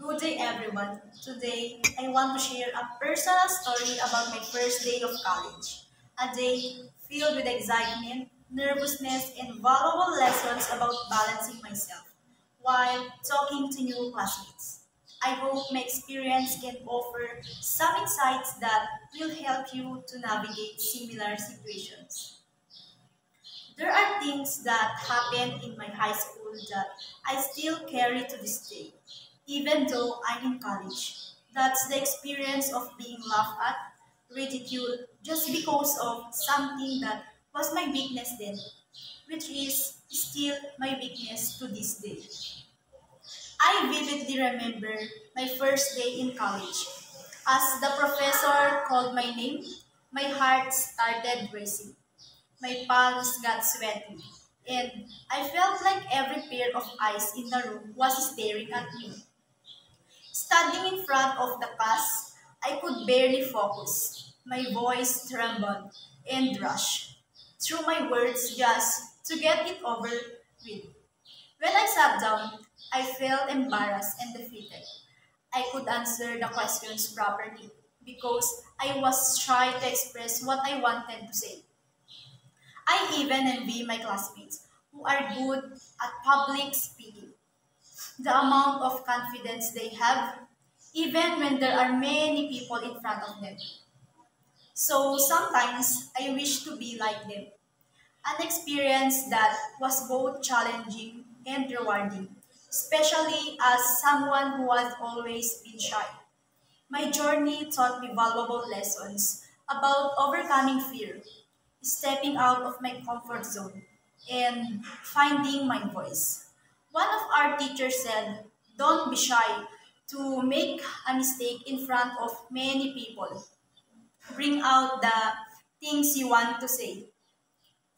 Good day, everyone. Today, I want to share a personal story about my first day of college. A day filled with excitement, nervousness, and valuable lessons about balancing myself while talking to new classmates. I hope my experience can offer some insights that will help you to navigate similar situations. There are things that happened in my high school that I still carry to this day, even though I'm in college. That's the experience of being laughed at, ridiculed, just because of something that was my weakness then, which is still my weakness to this day. I vividly remember my first day in college. As the professor called my name, my heart started racing. My palms got sweaty, and I felt like every pair of eyes in the room was staring at me. Standing in front of the class, I could barely focus. My voice trembled and rushed through my words just to get it over with. When I sat down, I felt embarrassed and defeated. I could answer the questions properly because I was shy to express what I wanted to say. I even envy my classmates who are good at public speaking. The amount of confidence they have, even when there are many people in front of them. So sometimes I wish to be like them. An experience that was both challenging and rewarding, especially as someone who has always been shy. My journey taught me valuable lessons about overcoming fear, stepping out of my comfort zone, and finding my voice. One of our teachers said, "Don't be shy to make a mistake in front of many people. Bring out the things you want to say.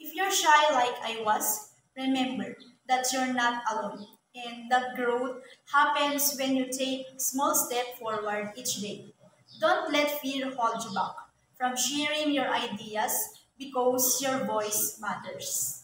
If you're shy like I was, remember that you're not alone and that growth happens when you take small steps forward each day. Don't let fear hold you back from sharing your ideas because your voice matters."